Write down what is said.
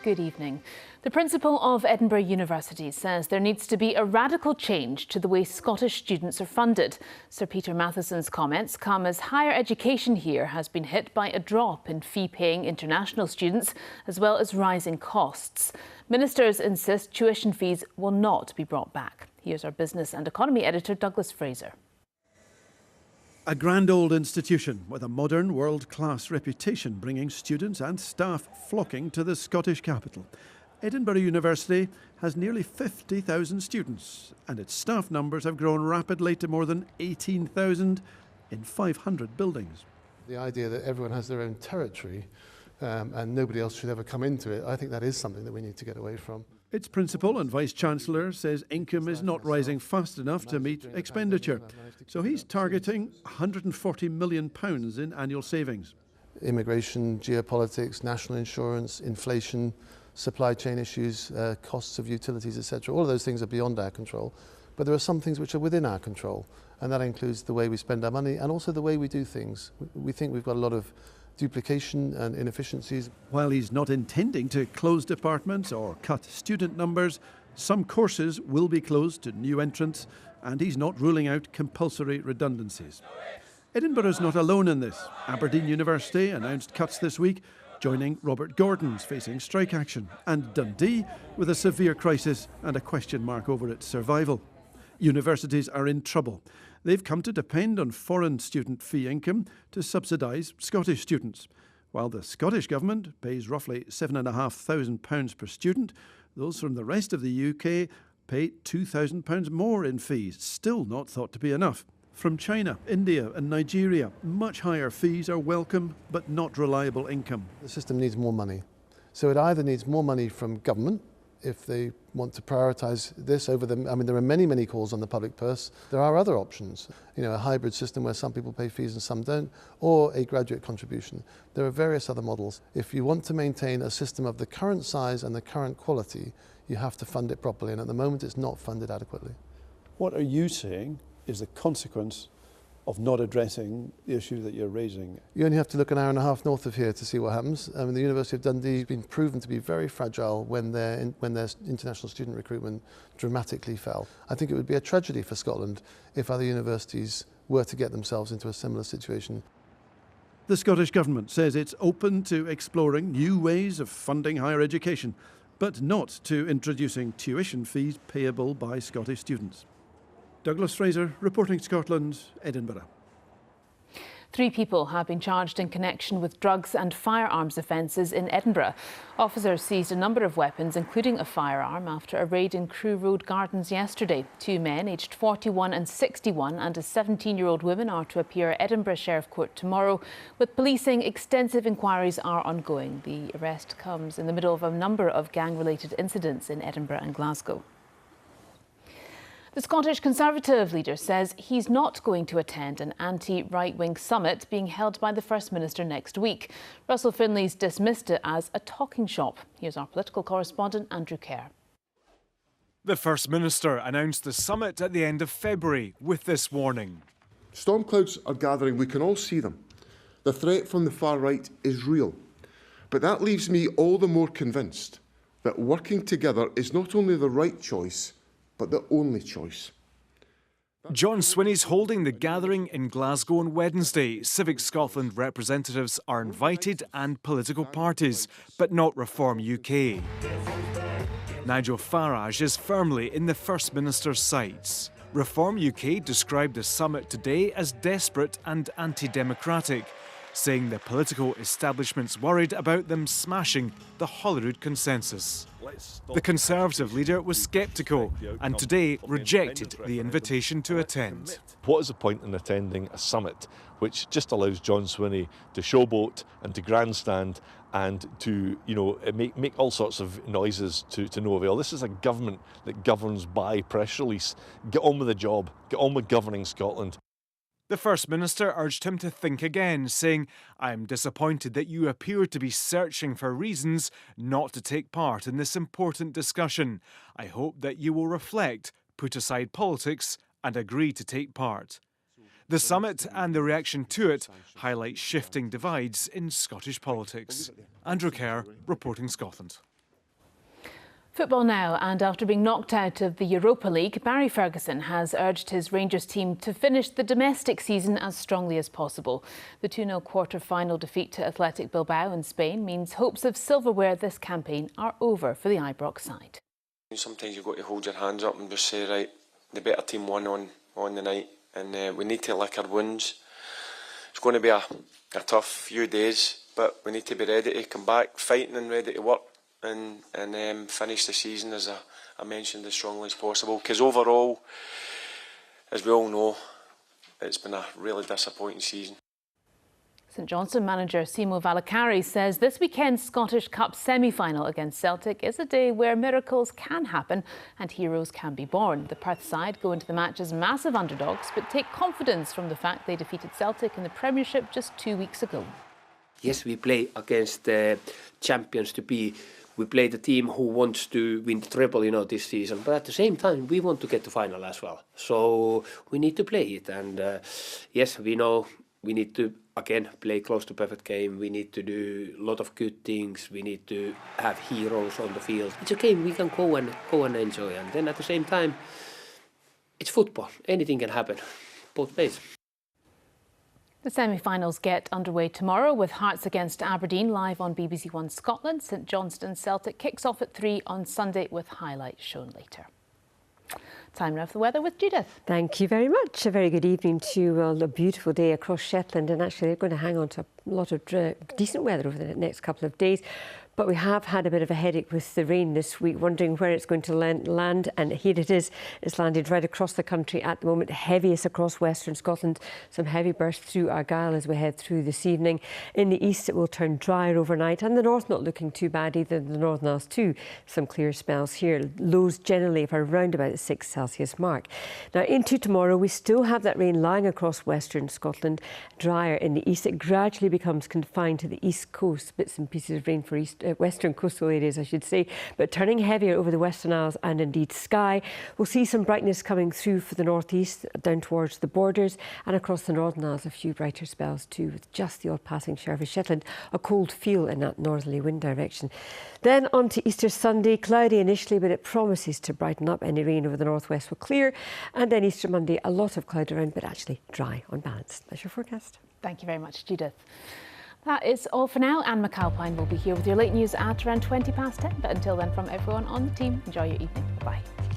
Good evening. The principal of Edinburgh University says there needs to be a radical change to the way Scottish students are funded. Sir Peter Matheson's comments come as higher education here has been hit by a drop in fee-paying international students, as well as rising costs. Ministers insist tuition fees will not be brought back. Here's our business and economy editor, Douglas Fraser. A grand old institution with a modern world-class reputation, bringing students and staff flocking to the Scottish capital. Edinburgh University has nearly 50,000 students, and its staff numbers have grown rapidly to more than 18,000 in 500 buildings. The idea that everyone has their own territory and nobody else should ever come into it, I think that is something that we need to get away from. Its principal and vice-chancellor says income is not rising fast enough to meet expenditure, so he's targeting £140 million in annual savings. Immigration, geopolitics, national insurance, inflation, supply chain issues, costs of utilities, etc. All of those things are beyond our control, but there are some things which are within our control, and that includes the way we spend our money and also the way we do things. We think we've got a lot of duplication and inefficiencies. While he's not intending to close departments or cut student numbers, some courses will be closed to new entrants, and he's not ruling out compulsory redundancies. Edinburgh is not alone in this. Aberdeen University announced cuts this week, joining Robert Gordon's facing strike action, and Dundee with a severe crisis and a question mark over its survival. Universities are in trouble. They've come to depend on foreign student fee income to subsidise Scottish students. While the Scottish Government pays roughly £7,500 per student, those from the rest of the UK pay £2,000 more in fees, still not thought to be enough. From China, India and Nigeria, much higher fees are welcome but not reliable income. The system needs more money. So it either needs more money from government, if they want to prioritise this over them. I mean, there are many calls on the public purse. There are other options, a hybrid system where some people pay fees and some don't, or a graduate contribution. There are various other models. If you want to maintain a system of the current size and the current quality, you have to fund it properly, and at the moment it's not funded adequately. What are you saying is the consequence of not addressing the issue that you're raising? You only have to look an hour and a half north of here to see what happens. The University of Dundee has been proven to be very fragile when their international student recruitment dramatically fell. I think it would be a tragedy for Scotland if other universities were to get themselves into a similar situation. The Scottish Government says it's open to exploring new ways of funding higher education, but not to introducing tuition fees payable by Scottish students. Douglas Fraser, reporting Scotland, Edinburgh. 3 people have been charged in connection with drugs and firearms offences in Edinburgh. Officers seized a number of weapons, including a firearm, after a raid in Crewe Road Gardens yesterday. 2 men, aged 41 and 61, and a 17-year-old woman are to appear at Edinburgh Sheriff Court tomorrow. With policing, extensive inquiries are ongoing. The arrest comes in the middle of a number of gang-related incidents in Edinburgh and Glasgow. The Scottish Conservative leader says he's not going to attend an anti-right-wing summit being held by the First Minister next week. Russell Finlay's dismissed it as a talking shop. Here's our political correspondent, Andrew Kerr. The First Minister announced the summit at the end of February with this warning. Storm clouds are gathering, we can all see them. The threat from the far right is real. But that leaves me all the more convinced that working together is not only the right choice, but the only choice. John Swinney's holding the gathering in Glasgow on Wednesday. Civic Scotland representatives are invited and political parties, but not Reform UK. Nigel Farage is firmly in the First Minister's sights. Reform UK described the summit today as desperate and anti-democratic, saying the political establishment's worried about them smashing the Holyrood consensus. The Conservative leader was sceptical and today rejected the invitation to attend. What is the point in attending a summit which just allows John Swinney to showboat and to grandstand and to make all sorts of noises to no avail? This is a government that governs by press release. Get on with the job. Get on with governing Scotland. The First Minister urged him to think again, saying, "I'm disappointed that you appear to be searching for reasons not to take part in this important discussion. I hope that you will reflect, put aside politics and agree to take part." The summit and the reaction to it highlight shifting divides in Scottish politics. Andrew Kerr, reporting Scotland. Football now, and after being knocked out of the Europa League, Barry Ferguson has urged his Rangers team to finish the domestic season as strongly as possible. The 2-0 quarter-final defeat to Athletic Bilbao in Spain means hopes of silverware this campaign are over for the Ibrox side. Sometimes you've got to hold your hands up and just say, right, the better team won on the night, and we need to lick our wounds. It's going to be a tough few days, but we need to be ready to come back fighting and ready to work. And finish the season, as I mentioned, as strongly as possible. Because overall, as we all know, it's been a really disappointing season. St Johnstone manager Simo Valakari says this weekend's Scottish Cup semi-final against Celtic is a day where miracles can happen and heroes can be born. The Perth side go into the match as massive underdogs, but take confidence from the fact they defeated Celtic in the Premiership just 2 weeks ago. Yes, we play against the champions to be. We play the team who wants to win the treble, this season. But at the same time, we want to get to final as well. So we need to play it. And yes, we know we need to, again, play close to perfect game. We need to do a lot of good things. We need to have heroes on the field. It's a game we can go and enjoy. And then at the same time, it's football. Anything can happen, both ways. The semi-finals get underway tomorrow with Hearts against Aberdeen live on BBC One Scotland. St Johnstone Celtic kicks off at 3 on Sunday with highlights shown later. Time now for the weather with Judith. Thank you very much. A very good evening to you. Well, a beautiful day across Shetland, and actually they're going to hang on to a lot of decent weather over the next couple of days. But we have had a bit of a headache with the rain this week, wondering where it's going to land. And here it is. It's landed right across the country at the moment, heaviest across western Scotland. Some heavy bursts through Argyll as we head through this evening. In the east, it will turn drier overnight. And the north not looking too bad either. The Northern Isles too. Some clear spells here. Lows generally of around about the 6 Celsius mark. Now into tomorrow, we still have that rain lying across western Scotland. Drier in the east. It gradually becomes confined to the east coast. Bits and pieces of rain for western coastal areas, I should say, but turning heavier over the Western Isles and indeed Skye. We'll see some brightness coming through for the northeast, down towards the borders, and across the Northern Isles, a few brighter spells too, with just the odd passing shower over Shetland. A cold feel in that northerly wind direction. Then on to Easter Sunday, cloudy initially, but it promises to brighten up. Any rain over the northwest will clear, and then Easter Monday, a lot of cloud around, but actually dry on balance. That's your forecast. Thank you very much, Judith. That is all for now. Anne McAlpine will be here with your late news at around 10:20. But until then, from everyone on the team, enjoy your evening. Bye-bye.